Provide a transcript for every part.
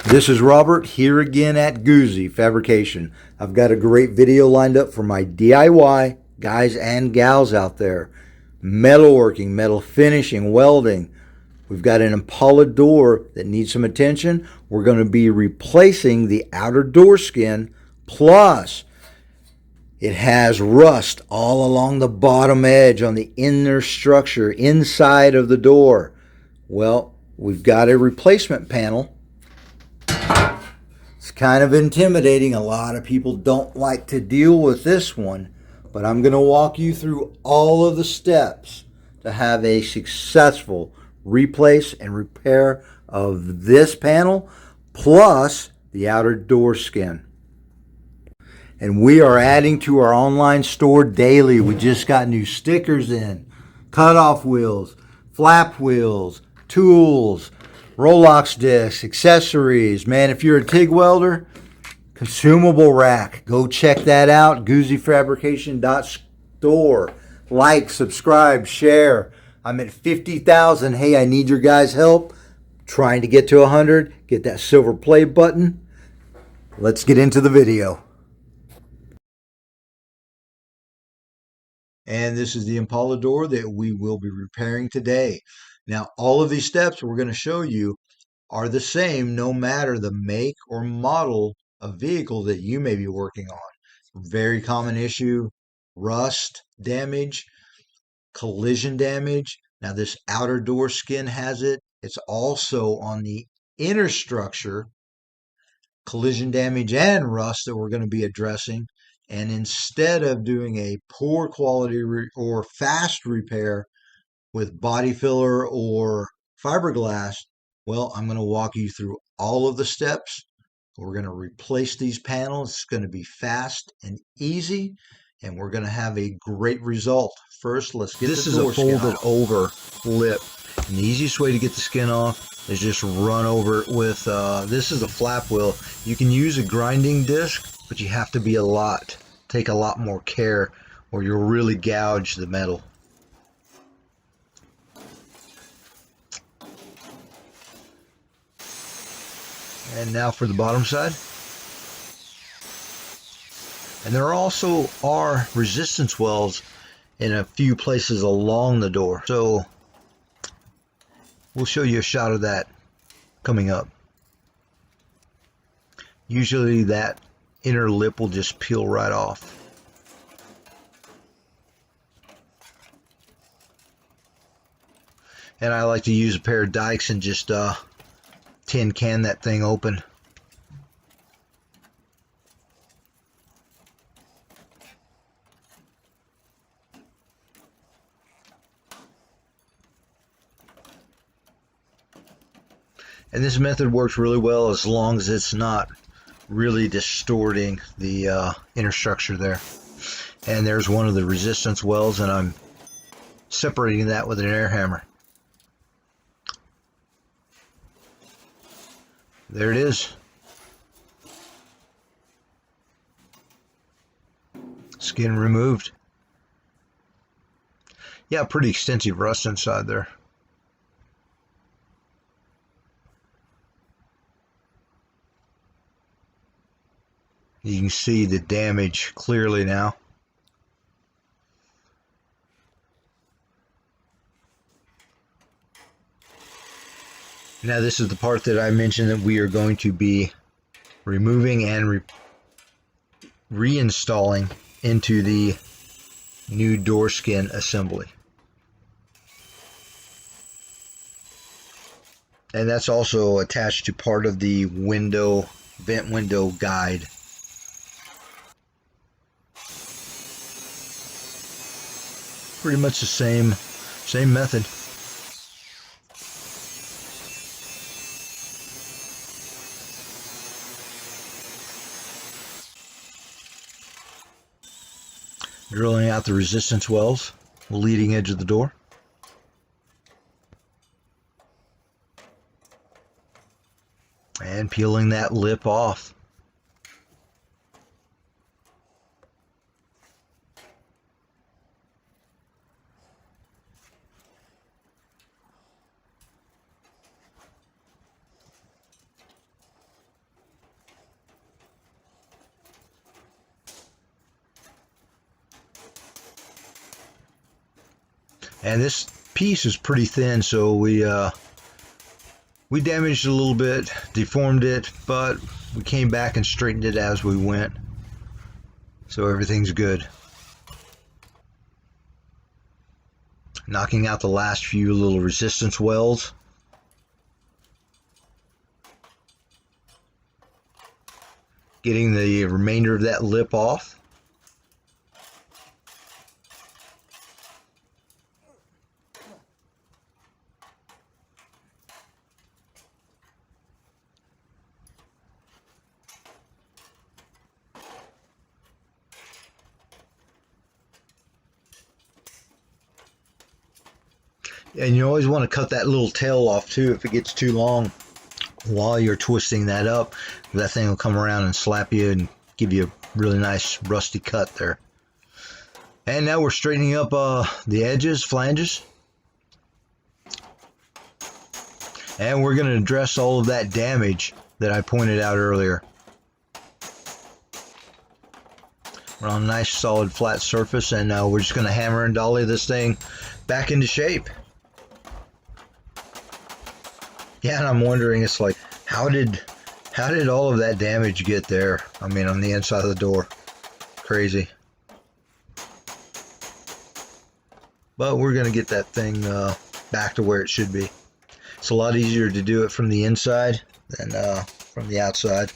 This is Robert here again at Goozy Fabrication. I've got a great video lined up for my DIY guys and gals out there. Metalworking, metal finishing, welding. We've got an Impala door that needs some attention. We're going to be replacing the outer door skin, plus it has rust all along the bottom edge on the inner structure inside of the door. Well, we've got a replacement panel. It's kind of intimidating. A lot of people don't like to deal with this one, but I'm going to walk you through all of the steps to have a successful replace and repair of this panel, plus the outer door skin. And we are adding to our online store daily. We just got new stickers in, cutoff wheels, flap wheels, tools, Rolox discs, accessories. Man, if you're a TIG welder, consumable rack. Go check that out, goozyfabrication.store. Like, subscribe, share. I'm at 50,000. Hey, I need your guys' help. Trying to get to 100. Get that silver play button. Let's get into the video. And this is the Impala door that we will be repairing today. Now, all of these steps we're going to show you are the same no matter the make or model of vehicle that you may be working on. Very common issue: rust damage, collision damage. Now, this outer door skin has it. It's also on the inner structure, collision damage and rust that we're going to be addressing. And instead of doing a poor quality or fast repair with body filler or fiberglass, well, I'm going to walk you through all of the steps. We're going to replace these panels. It's going to be fast and easy, and we're going to have a great result. First, let's get the door skin off. This is a folded over lip. And the easiest way to get the skin off is just run over it with, this is a flap wheel. You can use a grinding disc, but you have to be take a lot more care, or you'll really gouge the metal. And now for the bottom side. And there also are resistance welds in a few places along the door. So we'll show you a shot of that coming up. Usually that inner lip will just peel right off. And I like to use a pair of dikes and just tin can that thing open. And this method works really well as long as it's not really distorting the inner structure there. And there's one of the resistance welds, and I'm separating that with an air hammer. There it is. Skin removed. Yeah, pretty extensive rust inside there. You can see the damage clearly now. Now this is the part that I mentioned that we are going to be removing and reinstalling into the new door skin assembly. And that's also attached to part of the vent window guide. Pretty much the same method. Drilling out the resistance welds, the leading edge of the door. And peeling that lip off. And this piece is pretty thin, so we damaged it a little bit, deformed it, but we came back and straightened it as we went. So everything's good. Knocking out the last few little resistance welds. Getting the remainder of that lip off. And you always want to cut that little tail off too if it gets too long while you're twisting that up. That thing will come around and slap you and give you a really nice rusty cut there. And now we're straightening up the edges, flanges. And we're going to address all of that damage that I pointed out earlier. We're on a nice solid flat surface, and now we're just going to hammer and dolly this thing back into shape. Yeah, and I'm wondering, it's like, how did all of that damage get there? I mean, on the inside of the door. Crazy. But we're going to get that thing back to where it should be. It's a lot easier to do it from the inside than from the outside.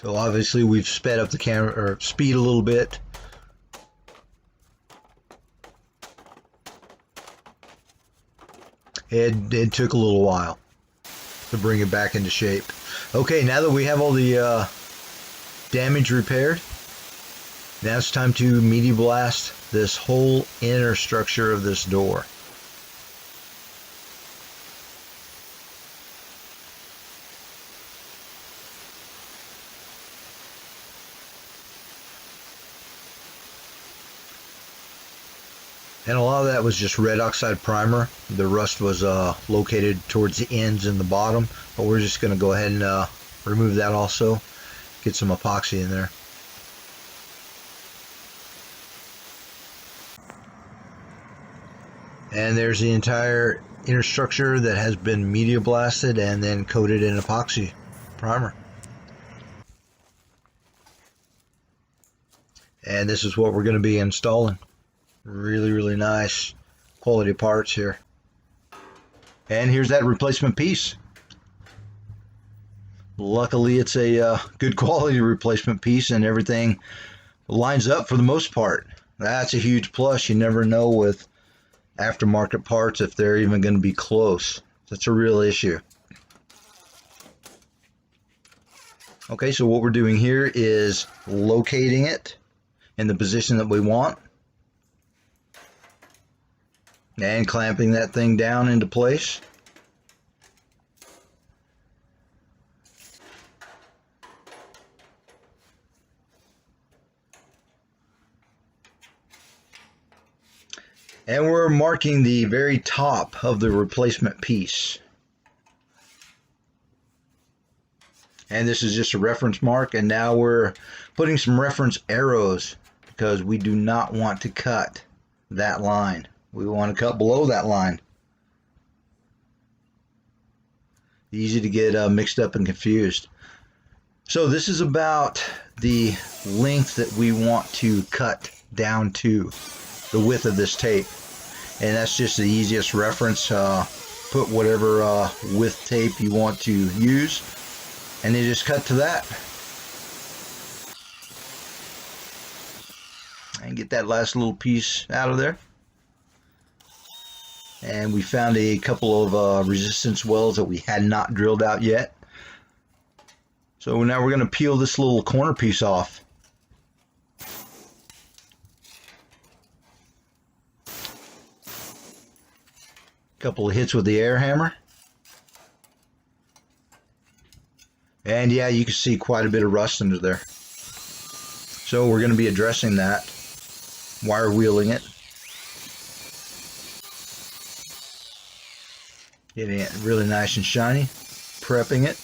So obviously we've sped up the camera, or speed a little bit. It took a little while to bring it back into shape. Okay, now that we have all the damage repaired, now it's time to media blast this whole inner structure of this door. And a lot of that was just red oxide primer. The rust was located towards the ends and the bottom, but we're just going to go ahead and remove that also. Get some epoxy in there. And there's the entire inner structure that has been media blasted and then coated in epoxy primer. And this is what we're going to be installing. Really nice quality parts here. And here's that replacement piece. Luckily it's a good quality replacement piece, and everything lines up for the most part. That's a huge plus. You never know with aftermarket parts if they're even going to be close. That's a real issue. Okay, so what we're doing here is locating it in the position that we want and clamping that thing down into place. And we're marking the very top of the replacement piece. And this is just a reference mark, and now we're putting some reference arrows because we do not want to cut that line. We want to cut below that line. Easy to get mixed up and confused. So this is about the length that we want to cut down to, the width of this tape. And that's just the easiest reference. Put whatever width tape you want to use, and then just cut to that. And get that last little piece out of there. And we found a couple of resistance welds that we had not drilled out yet. So now we're going to peel this little corner piece off. Couple of hits with the air hammer. And yeah, you can see quite a bit of rust under there. So we're going to be addressing that, wire wheeling it. Getting it really nice and shiny, prepping it.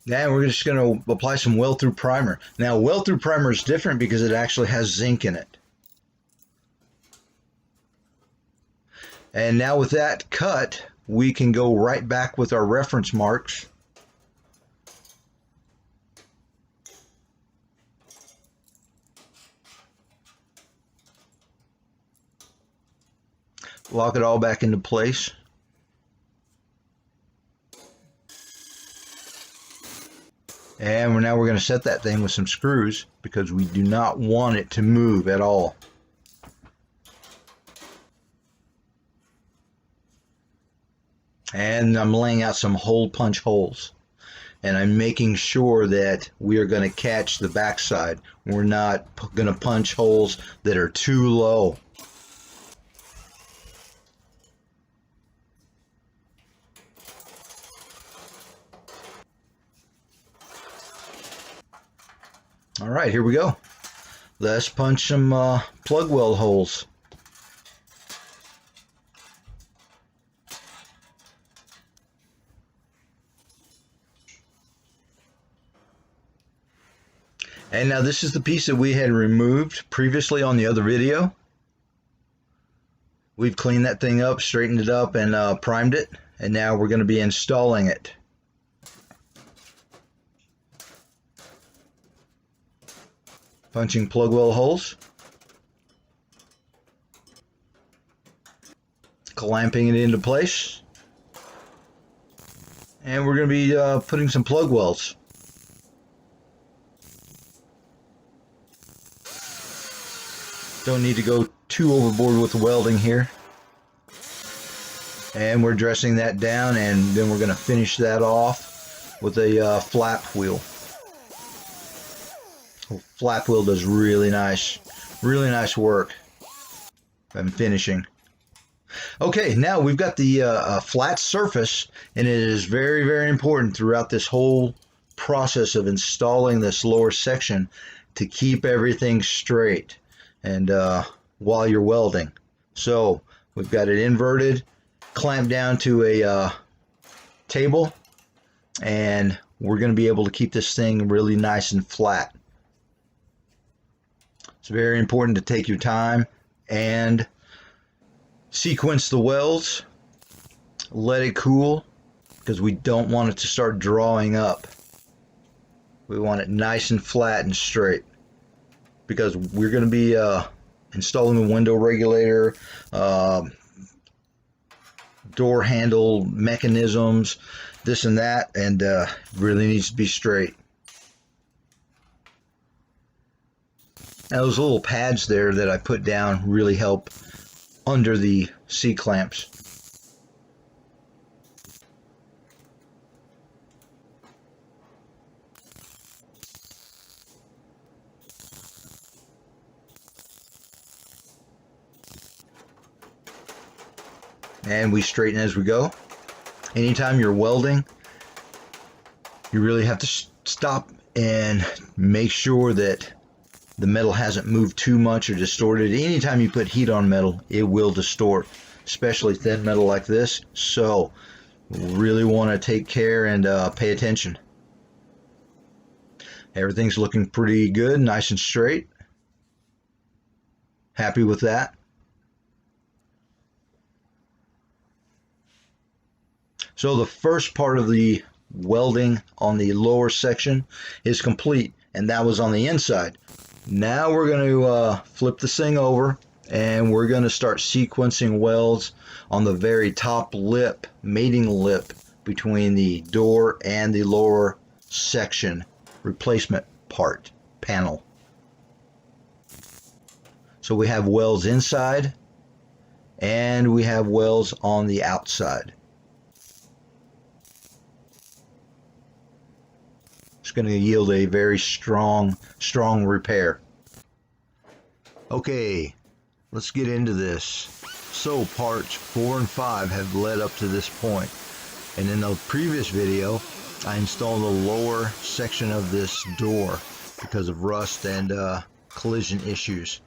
Now we're just going to apply some weld through primer. Now weld through primer is different because it actually has zinc in it. And now with that cut, we can go right back with our reference marks. Lock it all back into place. And now we're going to set that thing with some screws because we do not want it to move at all. And I'm laying out some hole punch holes. And I'm making sure that we are going to catch the backside. We're not going to punch holes that are too low. All right, here we go. Let's punch some plug weld holes. And now this is the piece that we had removed previously on the other video. We've cleaned that thing up, straightened it up, and primed it. And now we're going to be installing it. Punching plug weld holes. Clamping it into place. And we're going to be putting some plug welds. Don't need to go too overboard with the welding here. And we're dressing that down, and then we're going to finish that off with a flap wheel. Flap wheel does really nice work. I'm finishing. Okay, now we've got the flat surface, and it is very, very important throughout this whole process of installing this lower section to keep everything straight and while you're welding. So we've got it inverted, clamped down to a table, and we're going to be able to keep this thing really nice and flat. It's very important to take your time and sequence the welds. Let it cool because we don't want it to start drawing up. We want it nice and flat and straight because we're going to be installing the window regulator, door handle mechanisms, this and that, and really needs to be straight. Now those little pads there that I put down really help under the C-clamps. And we straighten as we go. Anytime you're welding, you really have to stop and make sure that the metal hasn't moved too much or distorted. Anytime you put heat on metal, it will distort, especially thin metal like this. So really want to take care and pay attention. Everything's looking pretty good, nice and straight. Happy with that. So the first part of the welding on the lower section is complete, and that was on the inside. Now we're going to flip this thing over, and we're going to start sequencing welds on the very top lip, mating lip, between the door and the lower section replacement part panel. So we have welds inside, and we have welds on the outside. It's going to yield a very strong repair. Okay, let's get into this. So parts 4 and 5 have led up to this point, and in the previous video I installed the lower section of this door because of rust and collision issues.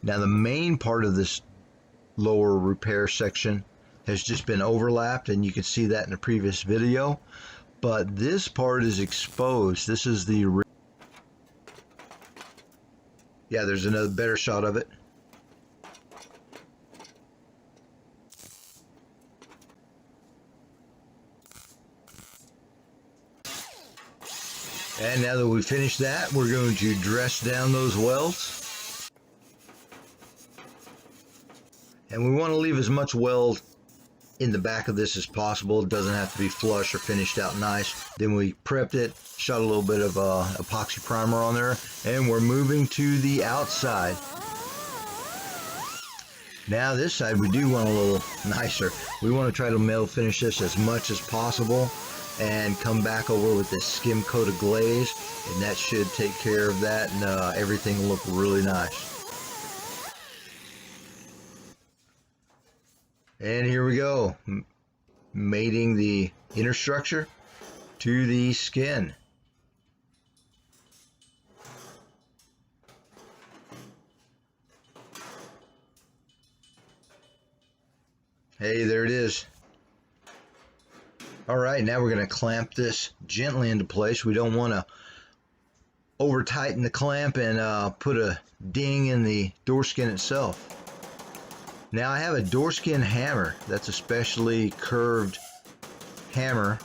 Now the main part of this lower repair section has just been overlapped, and you can see that in the previous video, but this part is exposed. This is the, yeah, there's another better shot of it. And now that we've finished that, we're going to dress down those welds. And we want to leave as much weld in the back of this as possible. It doesn't have to be flush or finished out nice. Then we prepped it, shot a little bit of epoxy primer on there, and we're moving to the outside. Now this side we do want a little nicer. We want to try to metal finish this as much as possible and come back over with this skim coat of glaze, and that should take care of that, and everything will look really nice. And here we go, mating the inner structure to the skin. Hey, there it is. All right, now we're going to clamp this gently into place. We don't want to over tighten the clamp and put a ding in the door skin itself. Now I have a door skin hammer. That's a specially curved hammer.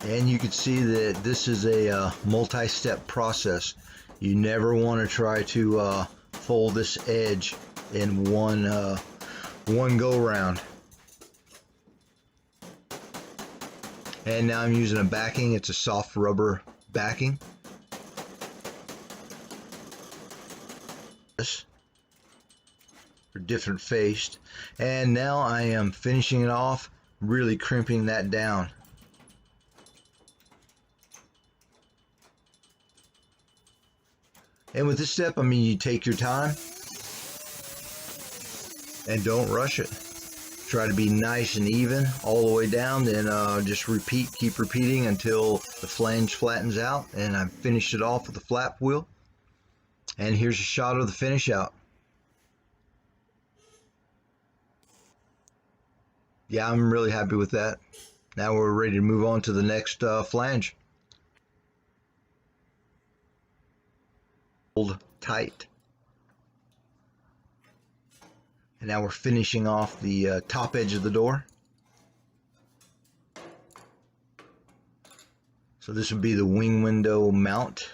And you can see that this is a multi-step process. You never want to try to fold this edge in one go round. And now I'm using a backing. It's a soft rubber backing. They're different faced. And now I am finishing it off, really crimping that down. And with this step, I mean, you take your time and don't rush it. Try to be nice and even all the way down, then just keep repeating until the flange flattens out. And I've finished it off with the flap wheel. And here's a shot of the finish out. Yeah, I'm really happy with that. Now we're ready to move on to the next flange. Hold tight. And now we're finishing off the top edge of the door. So this would be the wing window mount.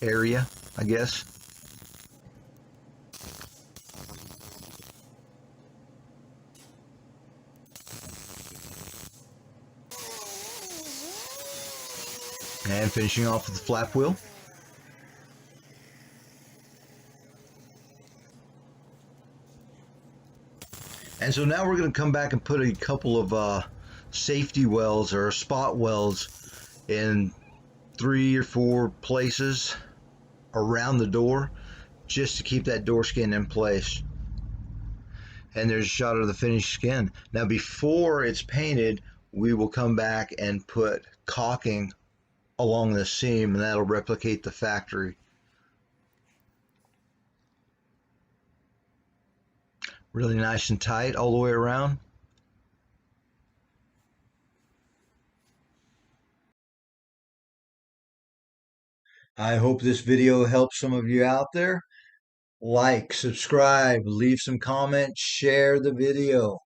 Area, I guess. And finishing off with the flap wheel. And so now we're going to come back and put a couple of safety welds or spot welds in 3 or 4 places around the door, just to keep that door skin in place. And there's a shot of the finished skin. Now before it's painted, we will come back and put caulking along the seam, and that'll replicate the factory. Really nice and tight all the way around. I hope this video helps some of you out there. Like, subscribe, leave some comments, share the video.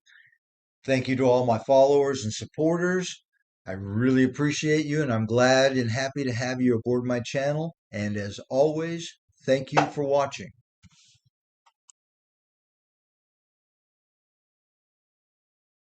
Thank you to all my followers and supporters. I really appreciate you, and I'm glad and happy to have you aboard my channel. And as always, thank you for watching.